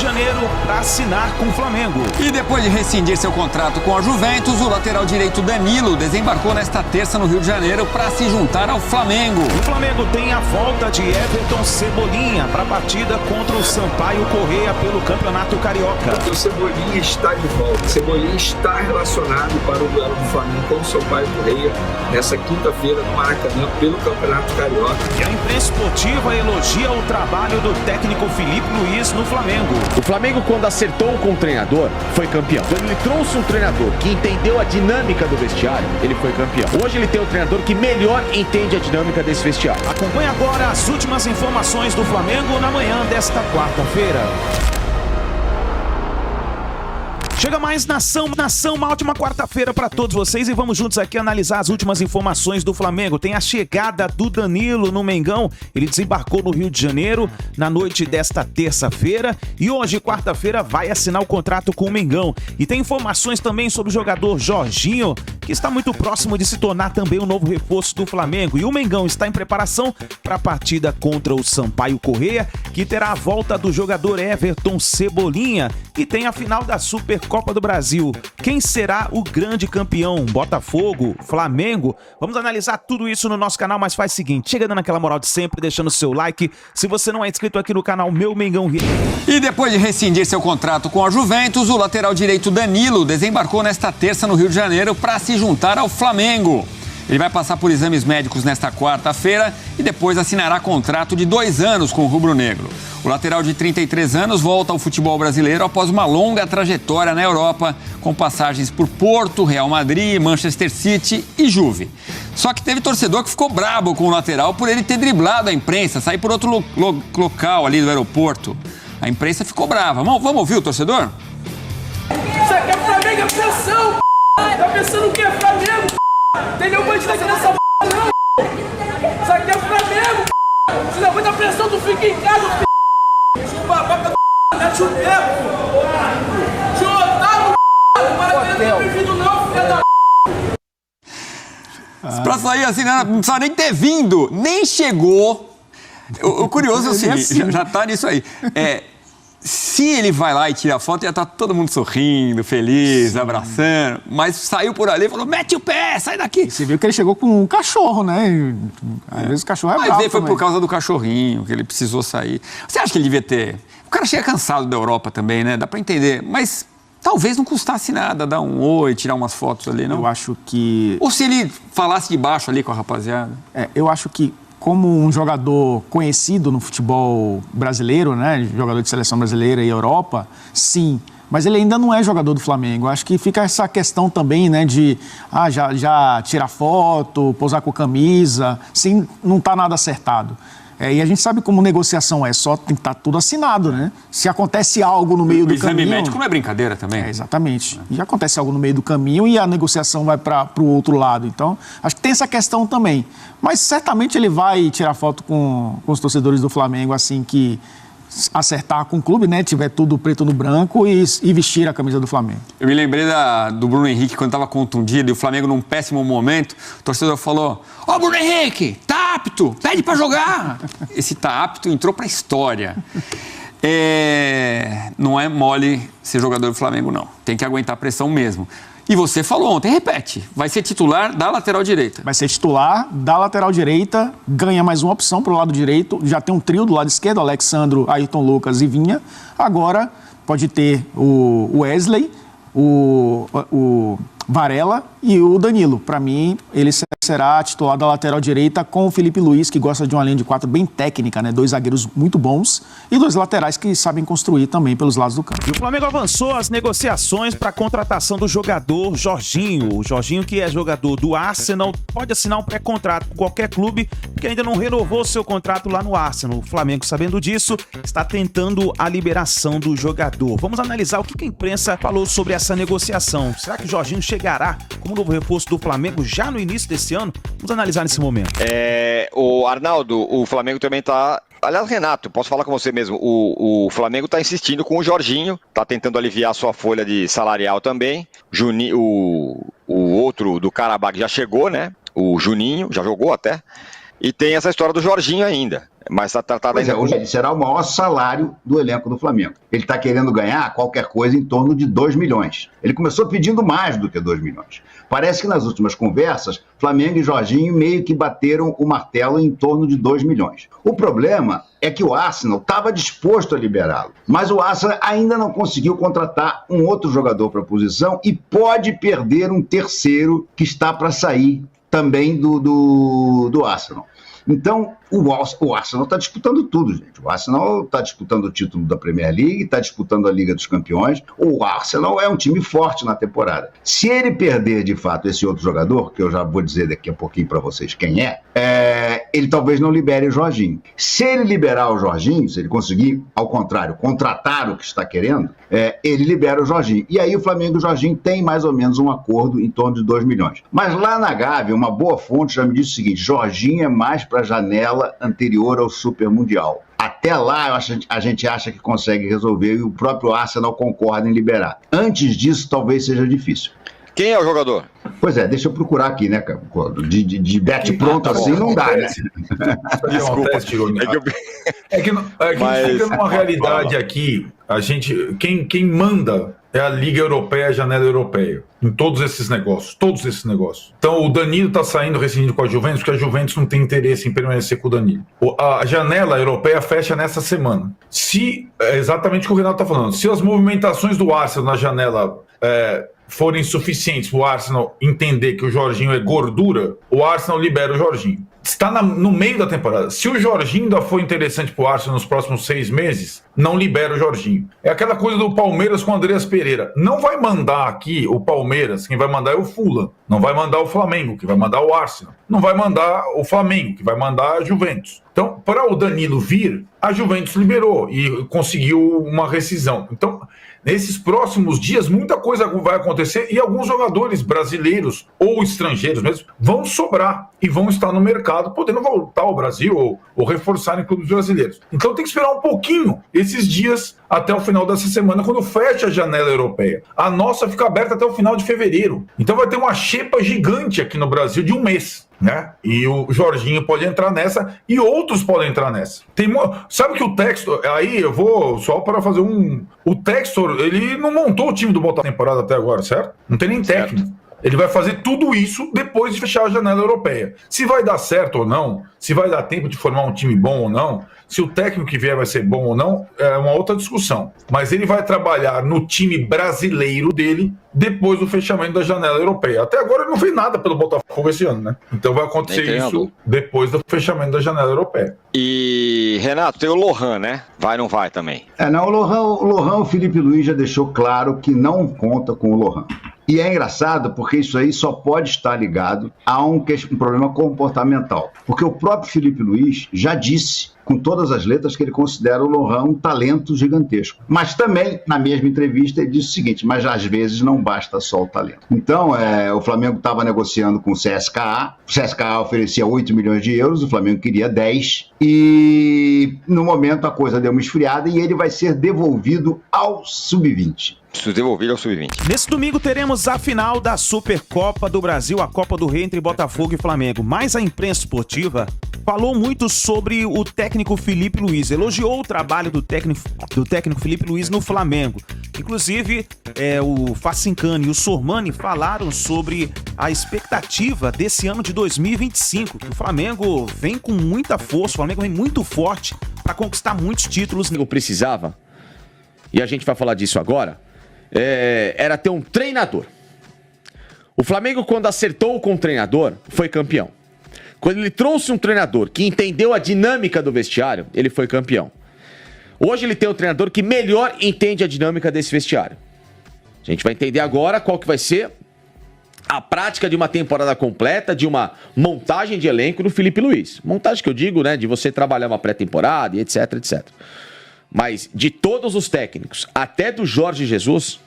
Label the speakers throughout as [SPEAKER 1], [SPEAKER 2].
[SPEAKER 1] Janeiro para assinar com o Flamengo.
[SPEAKER 2] E depois de rescindir seu contrato com a Juventus, o lateral direito Danilo desembarcou nesta terça no Rio de Janeiro para se juntar ao Flamengo.
[SPEAKER 1] O Flamengo tem a volta de Everton Cebolinha para a partida contra o Sampaio Corrêa pelo Campeonato Carioca.
[SPEAKER 3] O Cebolinha está de volta. Cebolinha está relacionado para o duelo do Flamengo com o Sampaio Corrêa nessa quinta-feira no Maracanã pelo Campeonato Carioca.
[SPEAKER 1] E a imprensa esportiva elogia o trabalho do técnico Filipe Luís no Flamengo.
[SPEAKER 4] O Flamengo, quando acertou com o treinador, foi campeão. Quando ele trouxe um treinador que entendeu a dinâmica do vestiário, ele foi campeão. Hoje ele tem um treinador que melhor entende a dinâmica desse vestiário.
[SPEAKER 1] Acompanhe agora as últimas informações do Flamengo na manhã desta quarta-feira. Chega mais Nação, uma ótima quarta-feira para todos vocês e vamos juntos aqui analisar as últimas informações do Flamengo. Tem a chegada do Danilo no Mengão, ele desembarcou no Rio de Janeiro na noite desta terça-feira e hoje, quarta-feira, vai assinar o contrato com o Mengão. E tem informações também sobre o jogador Jorginho, que está muito próximo de se tornar também o novo reforço do Flamengo. E o Mengão está em preparação para a partida contra o Sampaio Corrêa, que terá a volta do jogador Everton Cebolinha e tem a final da Supercopa do Brasil. Quem será o grande campeão? Botafogo? Flamengo? Vamos analisar tudo isso no nosso canal, mas faz o seguinte, chega dando aquela moral de sempre, deixando o seu like. Se você não é inscrito aqui no canal Meu Mengão Rio.
[SPEAKER 2] E depois de rescindir seu contrato com a Juventus, o lateral direito Danilo desembarcou nesta terça no Rio de Janeiro para se juntar ao Flamengo. Ele vai passar por exames médicos nesta quarta-feira e depois assinará contrato de 2 anos com o rubro-negro. O lateral de 33 anos volta ao futebol brasileiro após uma longa trajetória na Europa, com passagens por Porto, Real Madrid, Manchester City e Juve. Só que teve torcedor que ficou brabo com o lateral por ele ter driblado a imprensa, sair por outro local ali do aeroporto. A imprensa ficou brava. Vamos ouvir o torcedor?
[SPEAKER 5] Isso aqui é Flamengo, é pressão, p***. Tá pensando o que é Flamengo, p***? Tem nenhum bandido aqui nessa p***, não, p***. Isso aqui é Flamengo, p***. Se não aguenta a pressão, tu fica em casa, p***. O babaca do p***, mete o tempo. Tio Otávio, p***. O Maracanã não tem vindo não, filha da p***.
[SPEAKER 2] Pra sair assim, não precisava nem ter vindo, nem chegou. O curioso é o seguinte, já tá nisso aí. Se ele vai lá e tira a foto, já tá todo mundo sorrindo, feliz, abraçando. Mas saiu por ali e falou, mete o pé, sai daqui.
[SPEAKER 6] E você viu que ele chegou com um cachorro, né? Às vezes o cachorro é bravo.
[SPEAKER 2] Mas foi por causa do cachorrinho que ele precisou sair. Você acha que ele devia ter... O cara chega cansado da Europa também, né? Dá pra entender. Mas talvez não custasse nada dar um oi, tirar umas fotos ali, não?
[SPEAKER 6] Eu acho que...
[SPEAKER 2] Ou se ele falasse de baixo ali com a rapaziada.
[SPEAKER 6] Eu acho que como um jogador conhecido no futebol brasileiro, né, jogador de seleção brasileira e Europa, sim. Mas ele ainda não é jogador do Flamengo. Acho que fica essa questão também, né, de já tirar foto, posar com camisa, sim, não está nada acertado. E a gente sabe como negociação só tem que estar tudo assinado, né? Se acontece algo no meio do caminho... O
[SPEAKER 2] exame médico não é brincadeira também.
[SPEAKER 6] Exatamente. E acontece algo no meio do caminho e a negociação vai para o outro lado. Então, acho que tem essa questão também. Mas certamente ele vai tirar foto com os torcedores do Flamengo assim que acertar com o clube, né? Tiver tudo preto no branco e vestir a camisa do Flamengo.
[SPEAKER 2] Eu me lembrei do Bruno Henrique quando estava contundido e o Flamengo num péssimo momento. O torcedor falou, Bruno Henrique, tá apto, pede pra jogar. Esse tá apto entrou pra história. Não é mole ser jogador do Flamengo, não. Tem que aguentar a pressão mesmo. E você falou ontem, repete, vai ser titular da lateral direita.
[SPEAKER 6] Vai ser titular da lateral direita, ganha mais uma opção para o lado direito, já tem um trio do lado esquerdo, Alexandro, Ayrton Lucas e Vinha. Agora pode ter o Wesley, o Varela e o Danilo. Para mim, ele será titular da lateral direita com o Filipe Luís, que gosta de uma linha de 4 bem técnica, né? 2 zagueiros muito bons e 2 laterais que sabem construir também pelos lados do campo.
[SPEAKER 1] E o Flamengo avançou as negociações para a contratação do jogador Jorginho. O Jorginho, que é jogador do Arsenal, pode assinar um pré-contrato com qualquer clube que ainda não renovou seu contrato lá no Arsenal. O Flamengo, sabendo disso, está tentando a liberação do jogador. Vamos analisar o que a imprensa falou sobre essa negociação. Será que o Jorginho chegará como novo reforço do Flamengo já no início desse ano? Vamos analisar nesse momento.
[SPEAKER 7] O Arnaldo, o Flamengo também está... Aliás, Renato, posso falar com você mesmo, o Flamengo está insistindo com o Jorginho, está tentando aliviar a sua folha de salarial também. O outro do Karabakh já chegou, né? O Juninho, já jogou até. E tem essa história do Jorginho ainda. Mas está tratado
[SPEAKER 8] Pois
[SPEAKER 7] ainda.
[SPEAKER 8] hoje ele será o maior salário do elenco do Flamengo. Ele está querendo ganhar qualquer coisa em torno de 2 milhões. Ele começou pedindo mais do que 2 milhões. Parece que nas últimas conversas, Flamengo e Jorginho meio que bateram o martelo em torno de 2 milhões. O problema é que o Arsenal estava disposto a liberá-lo, mas o Arsenal ainda não conseguiu contratar um outro jogador para a posição e pode perder um terceiro que está para sair também do Arsenal. Então, o Arsenal está disputando tudo, gente. O Arsenal está disputando o título da Premier League, está disputando a Liga dos Campeões. O Arsenal é um time forte na temporada. Se ele perder, de fato, esse outro jogador, que eu já vou dizer daqui a pouquinho para vocês quem ele talvez não libere o Jorginho. Se ele liberar o Jorginho, se ele conseguir, ao contrário, contratar o que está querendo, ele libera o Jorginho. E aí o Flamengo e o Jorginho têm mais ou menos um acordo em torno de 2 milhões. Mas lá na Gávea, uma boa fonte já me disse o seguinte: Jorginho é mais para a janela anterior ao Super Mundial. Até lá, a gente acha que consegue resolver e o próprio Arsenal concorda em liberar. Antes disso, talvez seja difícil.
[SPEAKER 7] Quem é o jogador?
[SPEAKER 8] Pois é, deixa eu procurar aqui, né, cara? De bet pronto assim não dá, né?
[SPEAKER 7] Desculpa.
[SPEAKER 9] É que a gente fica numa realidade aqui, quem manda é a Liga Europeia, a janela europeia, em todos esses negócios. Então o Danilo está saindo rescindido com a Juventus, porque a Juventus não tem interesse em permanecer com o Danilo. A janela europeia fecha nessa semana. É exatamente o que o Renato está falando, se as movimentações do Arsenal na janela forem suficientes para o Arsenal entender que o Jorginho é gordura, o Arsenal libera o Jorginho. Está no meio da temporada. Se o Jorginho ainda for interessante para o Arsenal nos próximos 6 meses, não libera o Jorginho. É aquela coisa do Palmeiras com o Andreas Pereira. Não vai mandar aqui o Palmeiras, quem vai mandar é o Fulham. Não vai mandar o Flamengo, que vai mandar o Arsenal. Não vai mandar o Flamengo, que vai mandar a Juventus. Então, para o Danilo vir, a Juventus liberou e conseguiu uma rescisão. Então, nesses próximos dias, muita coisa vai acontecer e alguns jogadores brasileiros ou estrangeiros mesmo vão sobrar e vão estar no mercado, podendo voltar ao Brasil ou reforçar em clubes brasileiros. Então tem que esperar um pouquinho esses dias até o final dessa semana, quando fecha a janela europeia. A nossa fica aberta até o final de fevereiro. Então vai ter uma xepa gigante aqui no Brasil de 1 mês. Né? E o Jorginho pode entrar nessa e outros podem entrar nessa. Sabe que o Textor, aí eu vou só para fazer o Textor, ele não montou o time do Botafogo temporada até agora, certo? Não tem nem técnico. Ele vai fazer tudo isso depois de fechar a janela europeia. Se vai dar certo ou não, se vai dar tempo de formar um time bom ou não, se o técnico que vier vai ser bom ou não, é uma outra discussão. Mas ele vai trabalhar no time brasileiro dele depois do fechamento da janela europeia. Até agora ele não fez nada pelo Botafogo esse ano, né? Então vai acontecer isso depois do fechamento da janela europeia.
[SPEAKER 7] E, Renato, tem o Lohan, né? Vai ou não vai também?
[SPEAKER 8] Não, o Lohan, o Felipe Luiz já deixou claro que não conta com o Lohan. E é engraçado porque isso aí só pode estar ligado a um problema comportamental. Porque o próprio Felipe Luiz já disse, com todas as letras, que ele considera o Lohan um talento gigantesco. Mas também, na mesma entrevista, ele disse o seguinte: mas às vezes não basta só o talento. Então, o Flamengo estava negociando com o CSKA. O CSKA oferecia 8 milhões de euros, o Flamengo queria 10. E no momento a coisa deu uma esfriada e ele vai ser devolvido ao Sub-20.
[SPEAKER 7] Devolvido ao Sub-20.
[SPEAKER 1] Nesse domingo teremos a final da Supercopa do Brasil, a Copa do Rei entre Botafogo e Flamengo. Mas a imprensa esportiva falou muito sobre o técnico Felipe Luiz, elogiou o trabalho do técnico Felipe Luiz no Flamengo. Inclusive, o Facincani e o Sormani falaram sobre a expectativa desse ano de 2025, que o Flamengo vem com muita força, o Flamengo vem muito forte para conquistar muitos títulos.
[SPEAKER 4] Eu precisava, e a gente vai falar disso agora, era ter um treinador. O Flamengo, quando acertou com o treinador, foi campeão. Quando ele trouxe um treinador que entendeu a dinâmica do vestiário, ele foi campeão. Hoje ele tem um treinador que melhor entende a dinâmica desse vestiário. A gente vai entender agora qual que vai ser a prática de uma temporada completa, de uma montagem de elenco do Felipe Luiz. Montagem que eu digo, né, de você trabalhar uma pré-temporada e etc, etc. Mas de todos os técnicos, até do Jorge Jesus,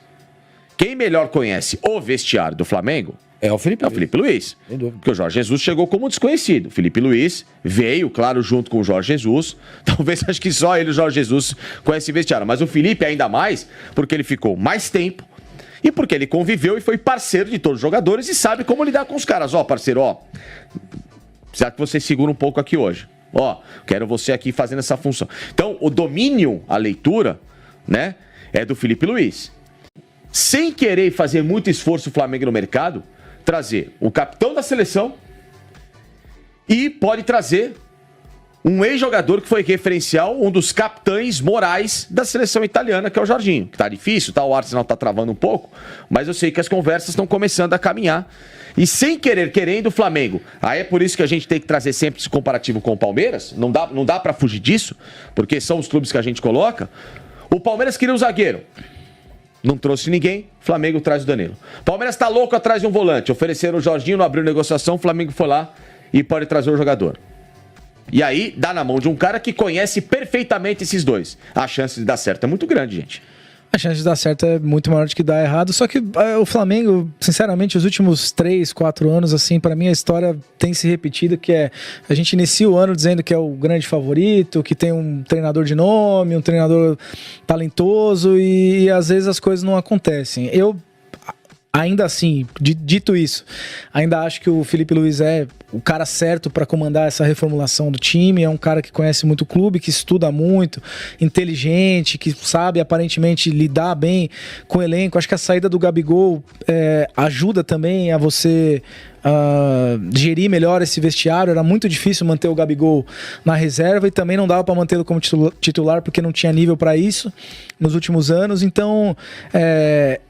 [SPEAKER 4] quem melhor conhece o vestiário do Flamengo é o Felipe Luiz. Porque o Jorge Jesus chegou como desconhecido. O Felipe Luiz veio, claro, junto com o Jorge Jesus. Talvez acho que só ele, o Jorge Jesus, conhece o vestiário. Mas o Felipe ainda mais, porque ele ficou mais tempo e porque ele conviveu e foi parceiro de todos os jogadores e sabe como lidar com os caras. Parceiro, Precisa que você segura um pouco aqui hoje. Ó, quero você aqui fazendo essa função. Então, o domínio, a leitura, né, é do Felipe Luiz. Sem querer fazer muito esforço o Flamengo no mercado, trazer o capitão da seleção e pode trazer um ex-jogador que foi referencial, um dos capitães morais da seleção italiana, que é o Jorginho. Que tá difícil, tá? O Arsenal tá travando um pouco, mas eu sei que as conversas estão começando a caminhar. E sem querer, querendo, o Flamengo. Aí é por isso que a gente tem que trazer sempre esse comparativo com o Palmeiras. Não dá para fugir disso, porque são os clubes que a gente coloca. O Palmeiras queria um zagueiro. Não trouxe ninguém, Flamengo traz o Danilo. Palmeiras tá louco atrás de um volante. Ofereceram o Jorginho, não abriu negociação, o Flamengo foi lá e pode trazer o jogador. E aí, dá na mão de um cara que conhece perfeitamente esses dois. A chance de dar certo é muito grande, gente.
[SPEAKER 10] A chance de dar certo é muito maior do que dar errado. Só que o Flamengo, sinceramente, os últimos 3, 4 anos, assim, para mim a história tem se repetido, que é... A gente inicia o ano dizendo que é o grande favorito, que tem um treinador de nome, um treinador talentoso e às vezes as coisas não acontecem. Ainda assim, dito isso, ainda acho que o Felipe Luiz é o cara certo para comandar essa reformulação do time. É um cara que conhece muito o clube, que estuda muito, inteligente, que sabe aparentemente lidar bem com o elenco. Acho que a saída do Gabigol ajuda também a você gerir melhor esse vestiário. Era muito difícil manter o Gabigol na reserva e também não dava para mantê-lo como titular porque não tinha nível para isso nos últimos anos. Então,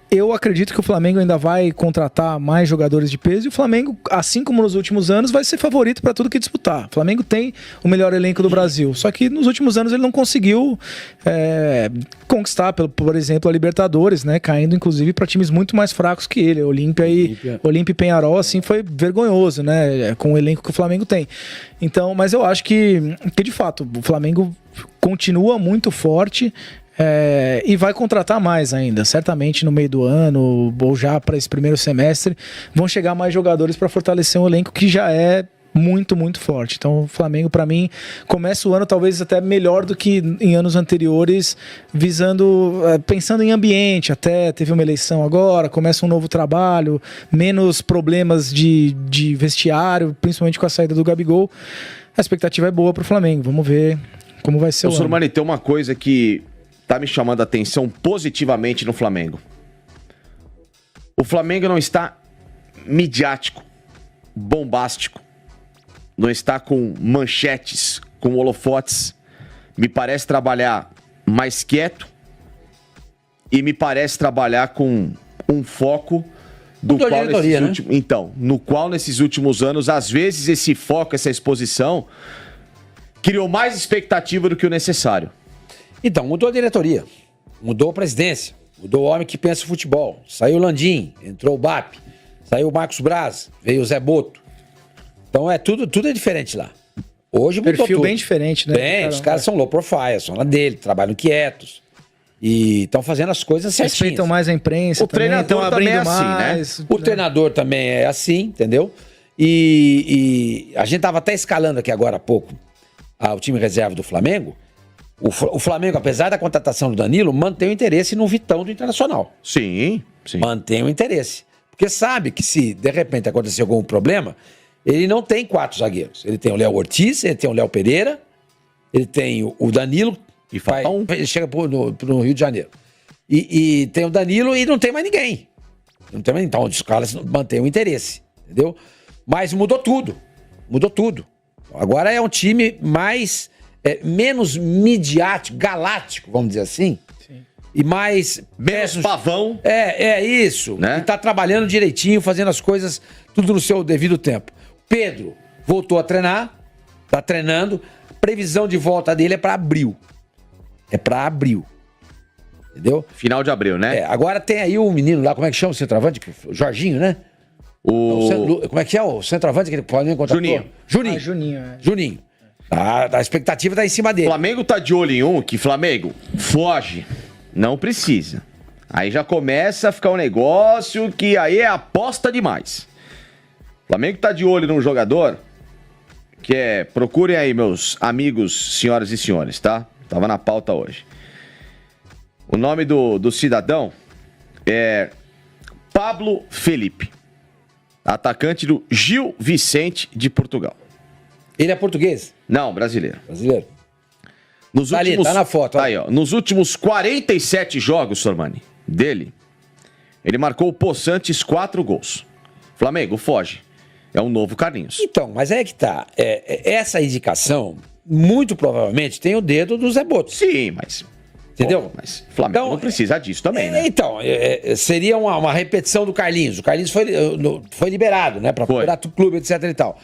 [SPEAKER 10] eu acredito que o Flamengo ainda vai contratar mais jogadores de peso e o Flamengo, assim como nos últimos anos, vai ser favorito para tudo que disputar. O Flamengo tem o melhor elenco do Brasil, só que nos últimos anos ele não conseguiu conquistar, por exemplo, a Libertadores, né? Caindo inclusive para times muito mais fracos que ele. Olímpia e Peñarol, assim, foi vergonhoso, né? Com o elenco que o Flamengo tem. Então, mas eu acho que de fato o Flamengo continua muito forte. E vai contratar mais ainda, certamente no meio do ano ou já para esse primeiro semestre vão chegar mais jogadores para fortalecer um elenco que já é muito, muito forte. Então o Flamengo, para mim, começa o ano talvez até melhor do que em anos anteriores, pensando em ambiente. Até teve uma eleição agora, começa um novo trabalho, menos problemas de vestiário, principalmente com a saída do Gabigol. A expectativa é boa para o Flamengo, vamos ver como vai ser o ano.
[SPEAKER 4] Sormani, tem uma coisa que tá me chamando a atenção positivamente no Flamengo. O Flamengo não está midiático, bombástico. Não está com manchetes, com holofotes. Me parece trabalhar mais quieto e me parece trabalhar com um foco do qual no qual nesses últimos anos, às vezes esse foco, essa exposição criou mais expectativa do que o necessário.
[SPEAKER 11] Então, mudou a diretoria, mudou a presidência, mudou o homem que pensa o futebol. Saiu o Landim, entrou o BAP, saiu o Marcos Braz, veio o Zé Boto. Então, tudo é diferente lá. Hoje mudou
[SPEAKER 10] perfil
[SPEAKER 11] tudo.
[SPEAKER 10] Bem diferente, né?
[SPEAKER 11] Bem, os caras são low profile, são lá dele, trabalham quietos. E estão fazendo as coisas certinhas.
[SPEAKER 10] Respeitam mais a imprensa.
[SPEAKER 4] O treinador também é assim, né?
[SPEAKER 11] O treinador também é assim, entendeu? E a gente tava até escalando aqui agora há pouco o time reserva do Flamengo. O Flamengo, apesar da contratação do Danilo, mantém o interesse no Vitão do Internacional.
[SPEAKER 4] Sim.
[SPEAKER 11] Mantém o interesse. Porque sabe que se de repente acontecer algum problema, ele não tem 4 zagueiros. Ele tem o Léo Ortiz, ele tem o Léo Pereira, ele tem o Danilo.
[SPEAKER 4] E falta um.
[SPEAKER 11] Ele chega pro Rio de Janeiro. E tem o Danilo e não tem mais ninguém. Não tem mais, então os caras mantêm o interesse, entendeu? Mas mudou tudo. Agora é um time menos midiático, galáctico, vamos dizer assim. Sim. E mais...
[SPEAKER 4] Menos pavão.
[SPEAKER 11] É isso. Né? E tá trabalhando direitinho, fazendo as coisas tudo no seu devido tempo. Pedro voltou a treinar, tá treinando. Previsão de volta dele é para abril. Entendeu?
[SPEAKER 4] Final de abril, né?
[SPEAKER 11] Agora tem aí o menino lá, como é que chama o centroavante? O Jorginho, né? Como é que é o centroavante que ele pode encontrar? Juninho. A expectativa tá em cima dele.
[SPEAKER 4] O Flamengo tá de olho em um que, Flamengo, foge. Não precisa. Aí já começa a ficar um negócio que aí é aposta demais. O Flamengo tá de olho num jogador que procurem aí, meus amigos, senhoras e senhores, tá? Tava na pauta hoje. O nome do cidadão é Pablo Felipe, atacante do Gil Vicente de Portugal.
[SPEAKER 11] Ele é português?
[SPEAKER 4] Não, brasileiro.
[SPEAKER 11] Brasileiro.
[SPEAKER 4] Nos
[SPEAKER 11] Tá
[SPEAKER 4] últimos,
[SPEAKER 11] ali, tá na foto.
[SPEAKER 4] Aí, ó. Nos últimos 47 jogos, Sormani, dele, ele marcou o Poçantes 4 gols. Flamengo, foge. É um novo Carlinhos.
[SPEAKER 11] Então, mas é que tá. Essa indicação, muito provavelmente, tem o dedo do Zé Boto.
[SPEAKER 4] Sim, mas...
[SPEAKER 11] Entendeu?
[SPEAKER 4] Pô, mas o Flamengo
[SPEAKER 11] Então,
[SPEAKER 4] não precisa disso também, né?
[SPEAKER 11] Então, seria uma repetição do Carlinhos. O Carlinhos foi liberado, né? Para procurar o clube, etc e tal.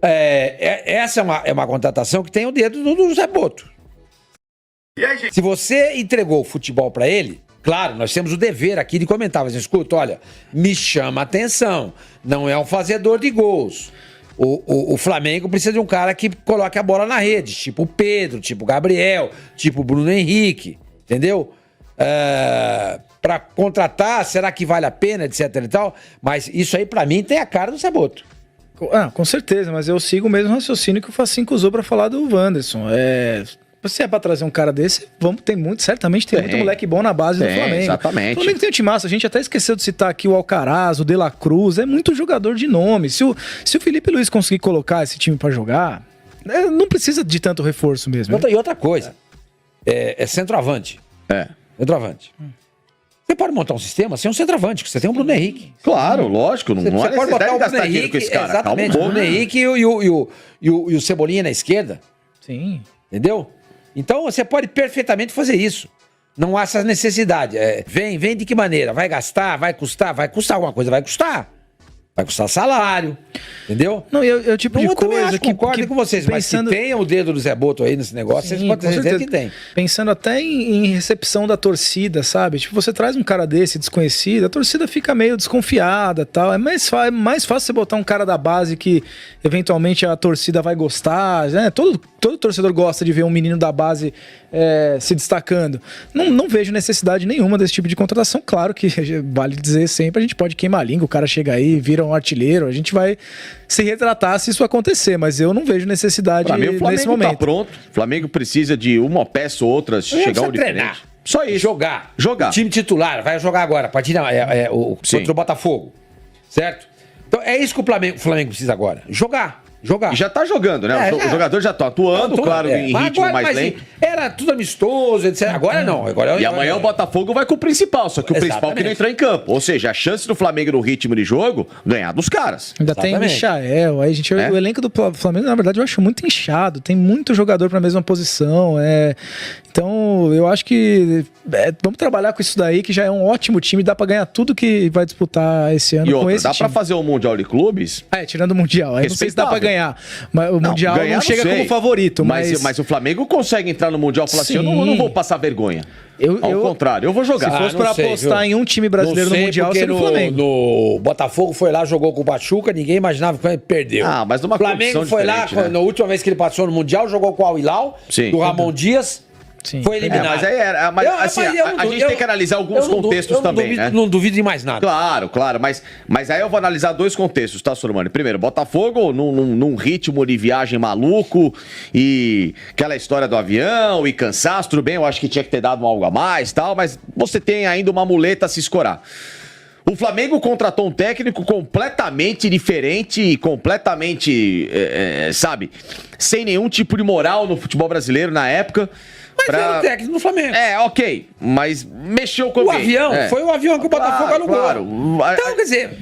[SPEAKER 11] Essa é uma contratação que tem o dedo do Zé Boto.
[SPEAKER 9] E aí, gente?
[SPEAKER 11] Se você entregou o futebol para ele, claro, nós temos o dever aqui de comentar. Mas escuta, olha, me chama a atenção. Não é um fazedor de gols. O Flamengo precisa de um cara que coloque a bola na rede, tipo o Pedro, tipo o Gabriel, tipo o Bruno Henrique, entendeu? Para contratar, será que vale a pena, etc e tal? Mas isso aí, para mim, tem a cara do Zé Boto.
[SPEAKER 10] Com certeza, mas eu sigo o mesmo raciocínio que o Facinho usou pra falar do Wanderson. Se é pra trazer um cara desse, certamente tem muito moleque bom na base do Flamengo.
[SPEAKER 4] Exatamente.
[SPEAKER 10] O Flamengo tem um timaço, a gente até esqueceu de citar aqui o Alcaraz, o De La Cruz, é muito jogador de nome. Se o Felipe Luiz conseguir colocar esse time pra jogar, não precisa de tanto reforço mesmo.
[SPEAKER 11] E outra coisa, é centroavante. Centroavante. Você pode montar um sistema sem um centroavante, que você tem um Bruno Henrique.
[SPEAKER 4] Claro, lógico. Não
[SPEAKER 11] Você pode botar o Bruno
[SPEAKER 4] dinheiro
[SPEAKER 11] Henrique,
[SPEAKER 4] com esse cara.
[SPEAKER 11] exatamente, o Bruno Henrique e o Cebolinha na esquerda.
[SPEAKER 10] Sim.
[SPEAKER 11] Entendeu? Então você pode perfeitamente fazer isso. Não há essa necessidade. Vem de que maneira? Vai gastar? Vai custar? Vai custar alguma coisa? Vai custar. Vai custar salário. Entendeu?
[SPEAKER 10] Não, é o tipo de coisa que...
[SPEAKER 11] Concordo com vocês,
[SPEAKER 10] pensando...
[SPEAKER 11] mas se tem o dedo do Zé Boto aí nesse negócio,
[SPEAKER 10] Sim,
[SPEAKER 11] vocês podem dizer que tem.
[SPEAKER 10] Pensando até em recepção da torcida, sabe? Tipo, você traz um cara desse desconhecido, a torcida fica meio desconfiada e tal. É mais fácil você botar um cara da base que eventualmente a torcida vai gostar, né? Todo torcedor gosta de ver um menino da base se destacando. Não vejo necessidade nenhuma desse tipo de contratação. Claro que, vale dizer sempre, a gente pode queimar a língua, o cara chega aí, vira um artilheiro, a gente vai se retratar se isso acontecer, mas eu não vejo necessidade nesse momento.
[SPEAKER 4] Tá pronto, o Flamengo precisa de uma peça ou outra chegar ao
[SPEAKER 11] treinar.
[SPEAKER 4] Só isso.
[SPEAKER 11] Jogar.
[SPEAKER 4] O
[SPEAKER 11] time titular vai jogar agora, a partida contra o Botafogo, certo? Então é isso que o Flamengo precisa agora, jogar.
[SPEAKER 4] E já tá jogando, né? Os jogadores já estão atuando, claro, em ritmo mais lento.
[SPEAKER 11] Era tudo amistoso, etc. Agora não.
[SPEAKER 4] E amanhã o Botafogo vai com o principal, só que o principal que não entrou em campo. Ou seja, a chance do Flamengo no ritmo de jogo ganhar dos caras.
[SPEAKER 10] Ainda tem o Michael, aí o elenco do Flamengo, na verdade, eu acho muito inchado. Tem muito jogador pra mesma posição. Então, eu acho que vamos trabalhar com isso daí, que já é um ótimo time, dá pra ganhar tudo que vai disputar esse ano com esse
[SPEAKER 4] dá
[SPEAKER 10] time.
[SPEAKER 4] pra fazer o Mundial de Clubes?
[SPEAKER 10] Tirando o Mundial. Aí não sei se dá pra ganhar. Mas o Mundial não chega como favorito.
[SPEAKER 4] Mas o Flamengo consegue entrar no Mundial e falar assim, eu não vou passar vergonha. Ao contrário, eu vou jogar.
[SPEAKER 10] Se fosse pra apostar em um time brasileiro no Mundial, seria o Flamengo.
[SPEAKER 11] No Botafogo foi lá, jogou com o Pachuca, ninguém imaginava que ele perdeu.
[SPEAKER 4] Mas numa
[SPEAKER 11] Flamengo foi lá, né? Na última vez que ele passou no Mundial, jogou com o Al-Hilal, do Ramon Dias. Sim. Foi eliminado.
[SPEAKER 4] A gente tem que analisar alguns contextos também, né?
[SPEAKER 11] Não duvido de mais nada.
[SPEAKER 4] Claro. Mas aí eu vou analisar dois contextos, tá, Sormani? Primeiro, Botafogo num ritmo de viagem maluco e aquela história do avião e cansaço, tudo bem, eu acho que tinha que ter dado algo a mais e tal, mas você tem ainda uma muleta a se escorar. O Flamengo contratou um técnico completamente diferente, completamente, sem nenhum tipo de moral no futebol brasileiro na época.
[SPEAKER 11] Mas era o técnico do Flamengo.
[SPEAKER 4] Ok. Mas mexeu com
[SPEAKER 11] o avião. Foi o avião que o Botafogo alugou.
[SPEAKER 4] Claro.
[SPEAKER 11] Então, quer dizer,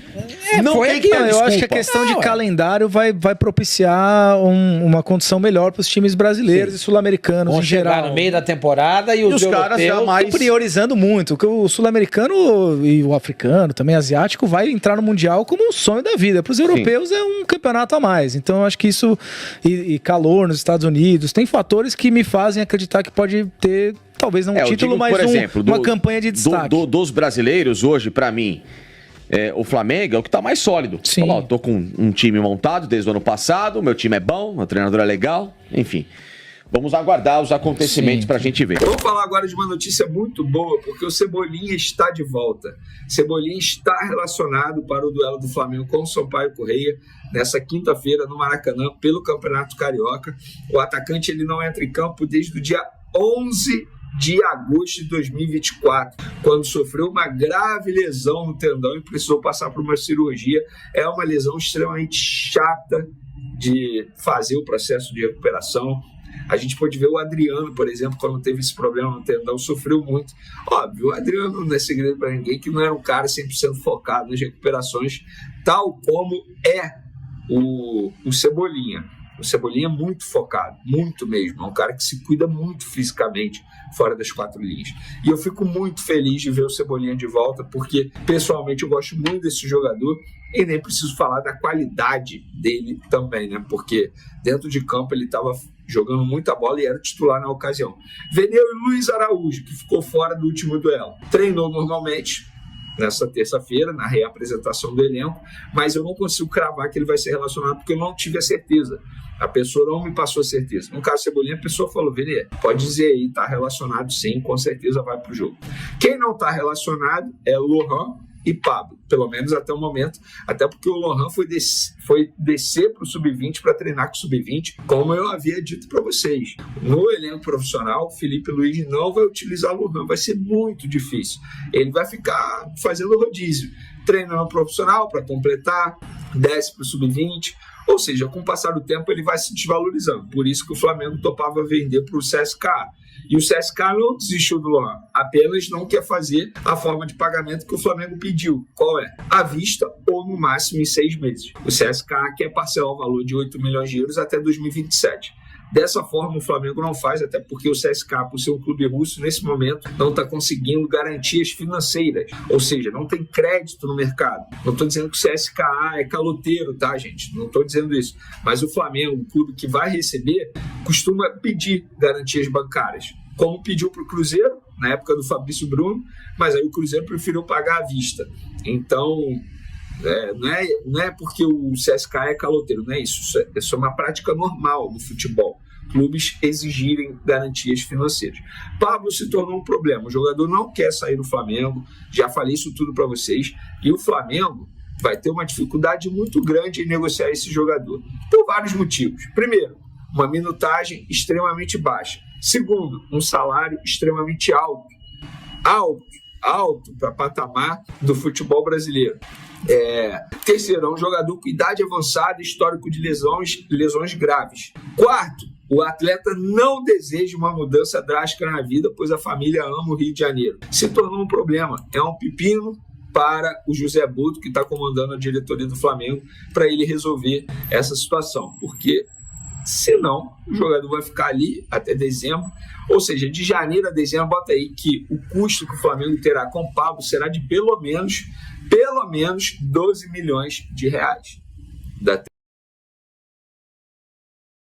[SPEAKER 10] não tem que eu acho que a questão de calendário vai propiciar uma condição melhor para os times brasileiros e sul-americanos em geral.
[SPEAKER 11] No meio da temporada e os
[SPEAKER 10] caras já mais priorizando muito. O sul-americano e o africano, também asiático, vai entrar no Mundial como um sonho da vida. Para os europeus é um campeonato a mais. Então, eu acho que isso e calor nos Estados Unidos tem fatores que me fazem acreditar que pode ter, talvez não um título, mas uma campanha de destaque.
[SPEAKER 4] Dos brasileiros hoje, pra mim, o Flamengo é o que tá mais sólido.
[SPEAKER 10] Sim.
[SPEAKER 4] Eu tô com um time montado desde o ano passado, meu time é bom, meu treinador é legal, enfim. Vamos aguardar os acontecimentos pra gente ver.
[SPEAKER 3] Vamos falar agora de uma notícia muito boa, porque o Cebolinha está de volta. Cebolinha está relacionado para o duelo do Flamengo com o Sampaio Corrêa nessa quinta-feira no Maracanã pelo Campeonato Carioca. O atacante ele não entra em campo desde o dia 11 de agosto de 2024, quando sofreu uma grave lesão no tendão e precisou passar por uma cirurgia. É uma lesão extremamente chata, de fazer o processo de recuperação. A gente pode ver o Adriano, por exemplo, quando teve esse problema no tendão, sofreu muito. Óbvio, o Adriano não é segredo para ninguém que não era um cara 100% focado nas recuperações, tal como é o Cebolinha. O Cebolinha é muito focado, muito mesmo. É um cara que se cuida muito fisicamente fora das 4 linhas. E eu fico muito feliz de ver o Cebolinha de volta, porque pessoalmente eu gosto muito desse jogador e nem preciso falar da qualidade dele também, né? Porque dentro de campo ele estava jogando muita bola e era titular na ocasião. Veneu e Luiz Araújo, que ficou fora do último duelo. Treinou normalmente nessa terça-feira, na reapresentação do elenco, mas eu não consigo cravar que ele vai ser relacionado porque eu não tive a certeza. A pessoa não me passou a certeza. No caso Cebolinha, a pessoa falou, Venê, pode dizer aí, tá relacionado sim, com certeza vai pro jogo. Quem não tá relacionado é Lohan e Pablo, pelo menos até o momento, até porque o Lohan foi descer para o Sub-20 para treinar com o Sub-20, como eu havia dito para vocês. No elenco profissional, Felipe Luiz não vai utilizar o Lohan, vai ser muito difícil. Ele vai ficar fazendo rodízio, treinando profissional para completar, desce para o Sub-20, ou seja, com o passar do tempo ele vai se desvalorizando. Por isso que o Flamengo topava vender para o CSKA. E o CSKA não desistiu do Lohan, apenas não quer fazer a forma de pagamento que o Flamengo pediu. Qual é? À vista ou no máximo em 6 meses. O CSKA quer parcelar o valor de 8 milhões de euros até 2027. Dessa forma, o Flamengo não faz, até porque o CSKA, por ser um clube russo, nesse momento, não está conseguindo garantias financeiras. Ou seja, não tem crédito no mercado. Não estou dizendo que o CSKA é caloteiro, tá, gente? Não estou dizendo isso. Mas o Flamengo, o clube que vai receber, costuma pedir garantias bancárias. Como pediu para o Cruzeiro, na época do Fabrício Bruno, mas aí o Cruzeiro preferiu pagar à vista. Então, não é porque o CSKA é caloteiro, não é isso. Isso é uma prática normal do futebol. Clubes exigirem garantias financeiras. Pablo se tornou um problema. O jogador não quer sair do Flamengo. Já falei isso tudo para vocês. E o Flamengo vai ter uma dificuldade muito grande em negociar esse jogador. Por vários motivos. Primeiro, uma minutagem extremamente baixa. Segundo, um salário extremamente alto para patamar do futebol brasileiro. Terceiro, é um jogador com idade avançada e histórico de lesões graves. Quarto, o atleta não deseja uma mudança drástica na vida, pois a família ama o Rio de Janeiro. Se tornou um problema, é um pepino para o José Boto, que está comandando a diretoria do Flamengo, para ele resolver essa situação, porque senão o jogador vai ficar ali até dezembro, ou seja, de janeiro a dezembro, bota aí que o custo que o Flamengo terá com o Pablo será de pelo menos 12 milhões de reais.